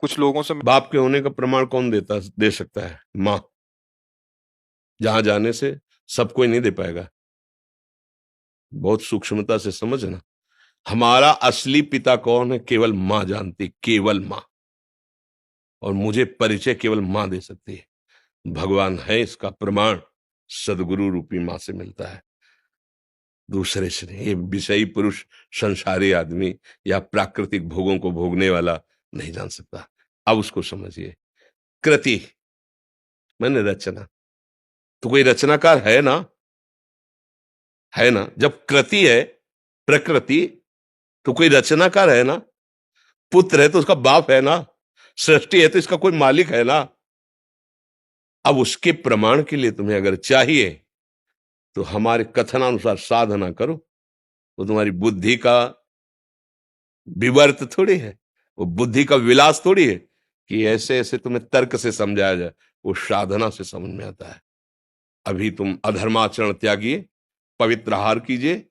कुछ लोगों से बाप के होने का प्रमाण कौन दे सकता है? माँ। जहां जाने से सब कोई नहीं दे पाएगा। बहुत सूक्ष्मता से समझना। हमारा असली पिता कौन है? केवल माँ जानती, केवल माँ। और मुझे परिचय केवल माँ दे सकती है। भगवान है इसका प्रमाण सदगुरु रूपी माँ से मिलता है, दूसरे से नहीं। ये विषयी पुरुष, संसारी आदमी या प्राकृतिक भोगों को भोगने वाला नहीं जान सकता। अब उसको समझिए। कृति मैंने रचना, तो कोई रचनाकार है ना? है ना? जब कृति है प्रकृति, तो कोई रचनाकार है ना? पुत्र है तो उसका बाप है ना? सृष्टि है तो इसका कोई मालिक है ना? अब उसके प्रमाण के लिए तुम्हें अगर चाहिए तो हमारे कथनानुसार साधना करो। वो तुम्हारी बुद्धि का विवर्त थोड़ी है, वो बुद्धि का विलास थोड़ी है कि ऐसे ऐसे तुम्हें तर्क से समझाया जाए। वो साधना से समझ में आता है। अभी तुम अधर्माचरण त्यागिए, पवित्र आहार कीजिए,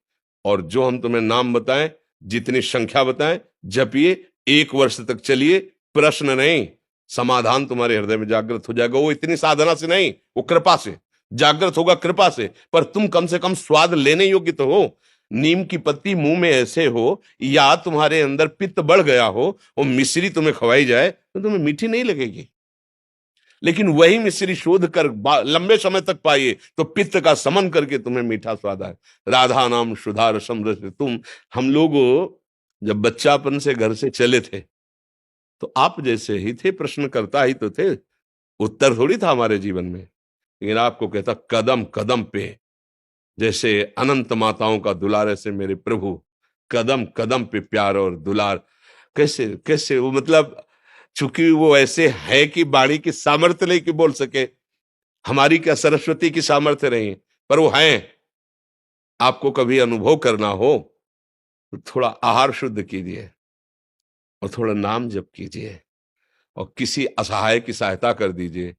और जो हम तुम्हें नाम बताएं, जितनी संख्या बताएं, जपिए। 1 वर्ष तक चलिए, प्रश्न नहीं, समाधान तुम्हारे हृदय में जागृत हो जाएगा। वो इतनी साधना से नहीं, वो कृपा से जागृत होगा, कृपा से। पर तुम कम से कम स्वाद लेने योग्य तो हो। नीम की पत्ती मुंह में ऐसे हो, या तुम्हारे अंदर पित्त बढ़ गया हो, वो मिश्री तुम्हें खवाई जाए तो तुम्हें मीठी नहीं लगेगी। लेकिन वही मिश्री शोध कर लंबे समय तक पाइए तो पित्त का समन करके तुम्हें मीठा स्वाद आए। राधा नाम सुधार समरस तुम। हम लोग जब बच्चापन से घर से चले थे तो आप जैसे ही थे, प्रश्न करता ही तो थे, उत्तर थोड़ी था हमारे जीवन में। लेकिन आपको कहता कदम कदम पे, जैसे अनंत माताओं का दुलार ऐसे मेरे प्रभु, कदम कदम पे प्यार और दुलार। कैसे कैसे वो, मतलब चूंकि वो ऐसे है कि वाणी की सामर्थ्य नहीं कि बोल सके, हमारी क्या सरस्वती की सामर्थ्य नहीं, पर वो हैं। आपको कभी अनुभव करना हो तो थोड़ा आहार शुद्ध कीजिए और थोड़ा नाम जप कीजिए और किसी असहाय की सहायता कर दीजिए,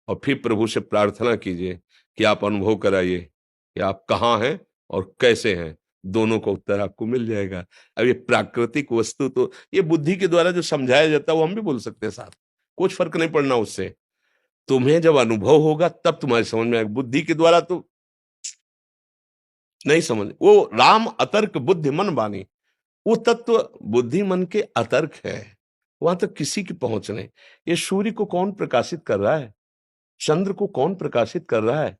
और फिर प्रभु से प्रार्थना कीजिए कि आप अनुभव कराइए कि आप कहाँ हैं और कैसे हैं। दोनों का उत्तर आपको मिल जाएगा। अब ये प्राकृतिक वस्तु तो ये बुद्धि के द्वारा जो समझाया जाता है वो हम भी बोल सकते हैं साथ, कुछ फर्क नहीं पड़ना उससे। तुम्हें जब अनुभव होगा तब तुम्हारी समझ में आएगा। बुद्धि के द्वारा तो नहीं समझ। वो राम अतर्क बुद्धि मन बानी, वो तत्व बुद्धि मन के अतर्क है, वहां तक किसी की पहुंच नहीं। ये सूर्य को कौन प्रकाशित कर रहा है? चंद्र को कौन प्रकाशित कर रहा है?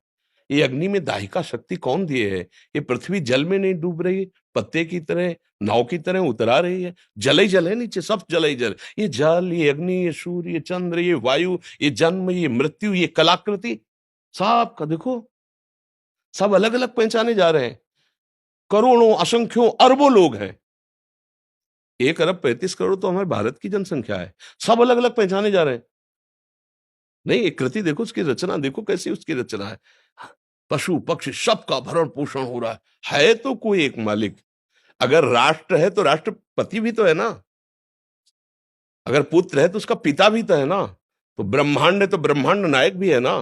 ये अग्नि में दाहिका शक्ति कौन दिए है? ये पृथ्वी जल में नहीं डूब रही, पत्ते की तरह, नाव की तरह उतरा रही है। जल ही जल है नीचे, सब जल ही जल। ये जल, ये अग्नि, ये सूर्य, ये चंद्र, ये वायु, ये जन्म, ये मृत्यु, ये कलाकृति, सब का देखो, सब अलग अलग पहचाने जा रहे हैं। करोड़ों, असंख्यों, अरबों लोग हैं। 1 अरब 35 करोड़ तो हमारे भारत की जनसंख्या है। सब अलग अलग पहचाने जा रहे हैं। नहीं, एक कृति देखो, उसकी रचना देखो कैसी उसकी रचना है। पशु पक्षी सबका भरण पोषण हो रहा है तो कोई एक मालिक। अगर राष्ट्र है तो राष्ट्रपति भी तो है ना, अगर पुत्र है तो उसका पिता भी तो है ना, तो ब्रह्मांड है तो ब्रह्मांड नायक भी है ना।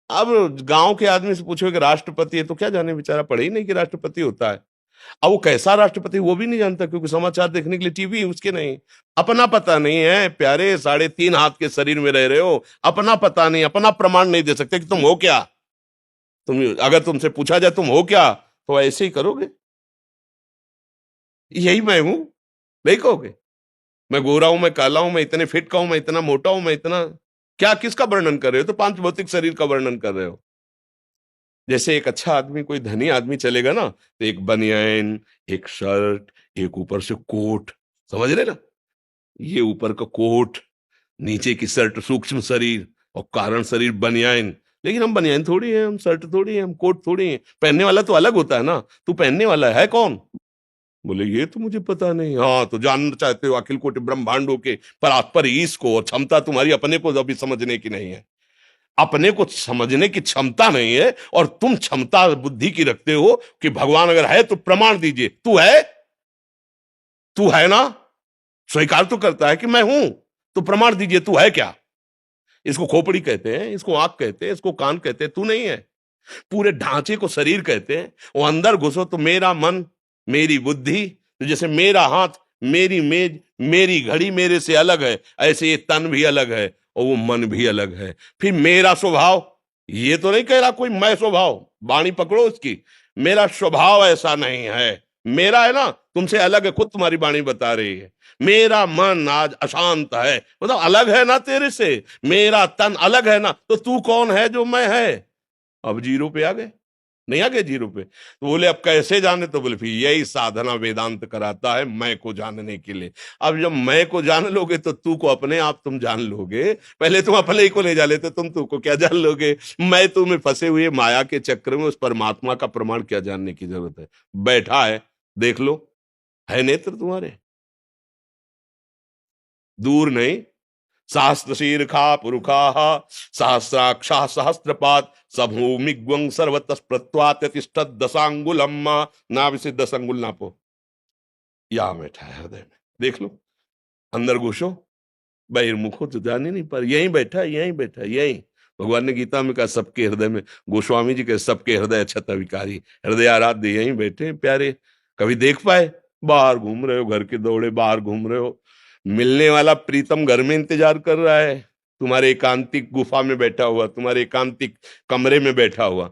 अब गांव के आदमी से पूछो कि राष्ट्रपति है तो क्या जाने, बेचारा पढ़े ही नहीं कि राष्ट्रपति होता है। अब वो कैसा राष्ट्रपति वो भी नहीं जानता, क्योंकि समाचार देखने के लिए टीवी उसके नहीं। अपना पता नहीं है प्यारे, 3.5 हाथ के शरीर में रह रहे हो, अपना पता नहीं, अपना प्रमाण नहीं दे सकते कि तुम हो क्या। तुम अगर तुमसे पूछा जाए तुम हो क्या, तो ऐसे ही करोगे, यही मैं हूं, नहीं कहोगे? मैं गोरा हूं, मैं काला हूं, मैं इतने फिट का हूं, मैं इतना मोटा हूं, मैं इतना क्या, किसका वर्णन कर रहे हो? तो 5 भौतिक शरीर का वर्णन कर रहे हो। जैसे एक अच्छा आदमी, कोई धनी आदमी चलेगा ना, तो एक बनियान, एक शर्ट, एक ऊपर से कोट, समझ रहे ना? ये ऊपर का कोट, नीचे की शर्ट, सूक्ष्म शरीर, और कारण शरीर बनियान। लेकिन हम बनियान थोड़ी है, हम शर्ट थोड़ी है, हम कोट थोड़ी है। पहनने वाला तो अलग होता है ना। तू पहनने वाला है कौन? बोले ये तो मुझे पता नहीं। हाँ, तो जानना चाहते हो अखिल कोटि ब्रह्मांडों के पर ईश को, और क्षमता तुम्हारी अपने को अभी समझने की नहीं है। अपने को समझने की क्षमता नहीं है, और तुम क्षमता बुद्धि की रखते हो कि भगवान अगर है तो प्रमाण दीजिए। तू है, तू है ना? स्वीकार तो करता है कि मैं हूं, तो प्रमाण दीजिए, तू है क्या? इसको खोपड़ी कहते हैं, इसको आंख कहते हैं, इसको कान कहते हैं। तू नहीं है। पूरे ढांचे को शरीर कहते हैं। वो अंदर घुसो तो मेरा मन, मेरी बुद्धि, तो जैसे मेरा हाथ, मेरी मेज, मेरी घड़ी मेरे से अलग है, ऐसे ये तन भी अलग है और वो मन भी अलग है। फिर मेरा स्वभाव, ये तो नहीं कह रहा कोई मैं स्वभाव, वाणी पकड़ो उसकी, मेरा स्वभाव ऐसा नहीं है, मेरा है ना तुमसे अलग है, खुद तुम्हारी वाणी बता रही है। मेरा मन आज अशांत है, मतलब अलग है ना तेरे से। मेरा तन अलग है ना, तो तू कौन है जो मैं है। अब जीरो पे आ गए, नहीं आ गए जीरो पे। तो बोले अब कैसे जाने, तो बोले फिर यही साधना वेदांत कराता है, मैं को जानने के लिए। अब जब मैं को जान लोगे तो तू को अपने आप तुम जान लोगे। पहले तुम अपने ही को ले जा लेते, तुम तू को क्या जान लोगे। मैं तुम्हें फंसे हुए माया के चक्र में उस परमात्मा का प्रमाण क्या जानने की जरूरत है। बैठा है, देख लो, है नेत्र तुम्हारे, दूर नहीं। सहस्त्र शीर्षा पुरुषा सहस्राक्षा सहस्त्रपात सभूमिग्वं सर्वतः प्रत्वात्यतिष्ठत् दशांगुलम, नाभि से 10 अंगुल नापो। यहाँ बैठा है हृदय में, देख लो, अंदर घुसो, बहिर्मुखो तो जान ही नहीं पर, यहीं बैठा है, यहीं बैठा है, यहीं। भगवान ने गीता में कहा सबके हृदय में, गोस्वामी जी के सबके हृदय क्षत विकारी, हृदय आराध्य यहीं बैठे हैं प्यारे। कभी देख पाए, बाहर घूम रहे हो, घर के दौड़े बाहर घूम रहे हो। मिलने वाला प्रीतम घर में इंतजार कर रहा है, तुम्हारे एकांतिक गुफा में बैठा हुआ, तुम्हारे एकांतिक कमरे में बैठा हुआ।